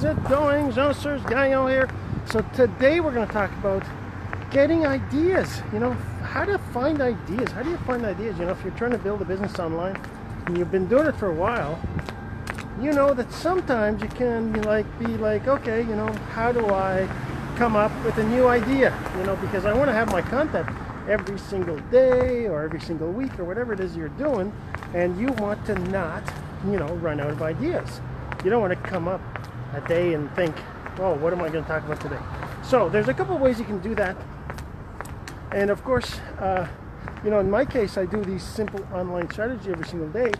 it going? Jean-Serge Gagnon here. So today we're going to talk about getting ideas. You know, how to find ideas. How do you find ideas? You know, if you're trying to build a business online and you've been doing it for a while, you know that sometimes you can be like, okay, you know, how do I come up with a new idea? You know, because I want to have my content every single day or every single week or whatever it is you're doing, and you want to not, you know, run out of ideas. You don't want to come up a day and think, oh, what am I going to talk about today? So there's a couple of ways you can do that. And of course, you know, in my case, I do these simple online strategy every single day.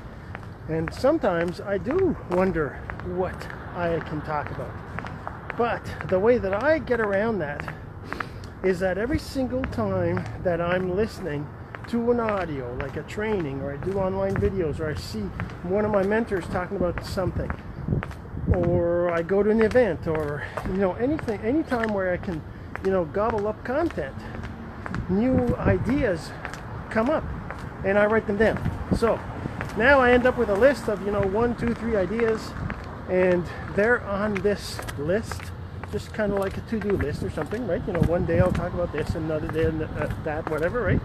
And sometimes I do wonder what I can talk about. But the way that I get around that is that every single time that I'm listening to an audio, like a training, or I do online videos, or I see one of my mentors talking about something, or I go to an event, or, you know, anything, anytime where I can, you know, gobble up content, new ideas come up and I write them down. So now I end up with a list of, you know, 1, 2, 3 ideas, and they're on this list, just kind of like a to-do list or something, right? You know, one day I'll talk about this, another day that, whatever, right?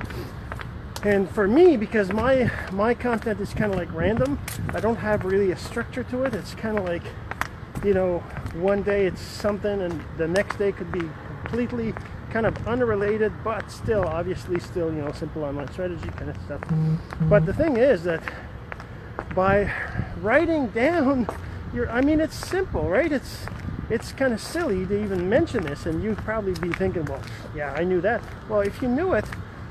And for me, because my content is kind of like random, I don't have really a structure to it. It's kind of like, you know, one day it's something and the next day could be completely kind of unrelated, but still, obviously still, you know, simple online strategy kind of stuff. But the thing is that by writing down I mean, it's simple, right? It's kind of silly to even mention this, and you'd probably be thinking, well, yeah, I knew that. Well, if you knew it,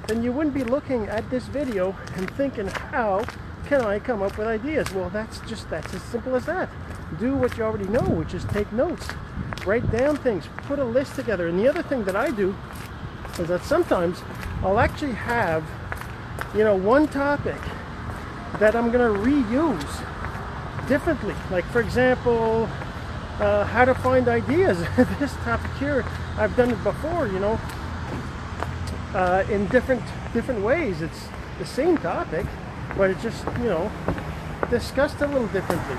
then you wouldn't be looking at this video and thinking, how can I come up with ideas? Well, that's as simple as that. Do what you already know, which is take notes, write down things, put a list together. And the other thing that I do is that sometimes I'll actually have, you know, one topic that I'm going to reuse differently. Like, for example, how to find ideas. This topic here, I've done it before, you know, in different ways. It's the same topic, but it's just, you know, discussed a little differently.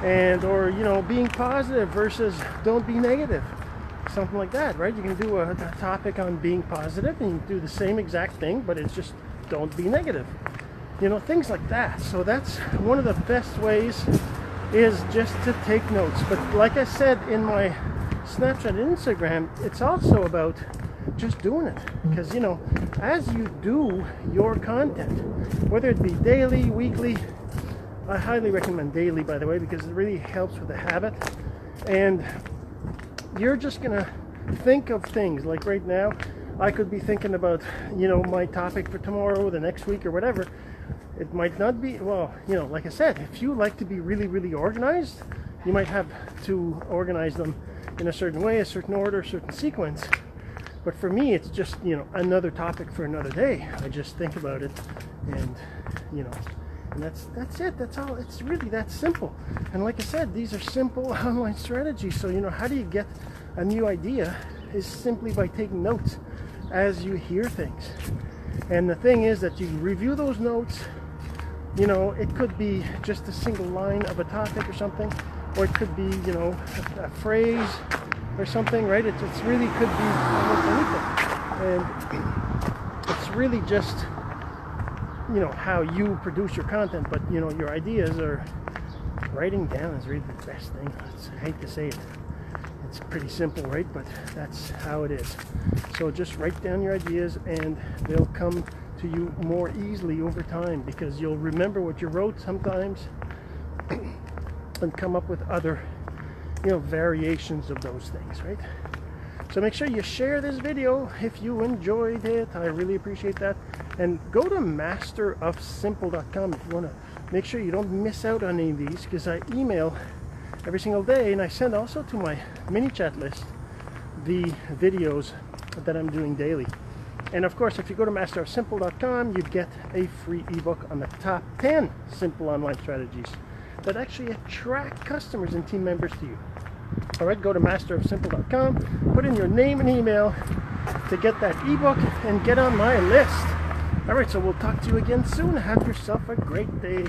And, or, you know, being positive versus don't be negative, something like that, right? You can do a topic on being positive and you can do the same exact thing, but it's just don't be negative, you know, things like that. So that's one of the best ways, is just to take notes. But like I said in my Snapchat and Instagram, it's also about just doing it, because, you know, as you do your content, whether it be daily, weekly, I highly recommend daily, by the way, because it really helps with the habit. And you're just gonna think of things. Like right now, I could be thinking about, you know, my topic for tomorrow, the next week, or whatever. It might not be, well, you know, like I said, if you like to be really, really organized, you might have to organize them in a certain way, a certain order, a certain sequence. But for me, it's just, you know, another topic for another day. I just think about it, and, you know, and that's it. That's all. It's really that simple. And like I said, these are simple online strategies. So, you know, how do you get a new idea is simply by taking notes as you hear things. And the thing is that you review those notes. You know, it could be just a single line of a topic or something, or it could be, you know, a phrase or something, right? It really could be almost anything. And it's really just, you know, how you produce your content. But, you know, your ideas are, writing down is really the best thing. I hate to say it. It's pretty simple, right? But that's how it is. So just write down your ideas and they'll come to you more easily over time, because you'll remember what you wrote sometimes and come up with other, you know, variations of those things, right? So make sure you share this video if you enjoyed it. I really appreciate that. And go to masterofsimple.com if you want to make sure you don't miss out on any of these, because I email every single day, and I send also to my mini chat list the videos that I'm doing daily. And of course, if you go to masterofsimple.com, you get a free ebook on the top 10 simple online strategies that actually attract customers and team members to you. All right, go to masterofsimple.com, put in your name and email to get that ebook and get on my list. All right, so we'll talk to you again soon. Have yourself a great day.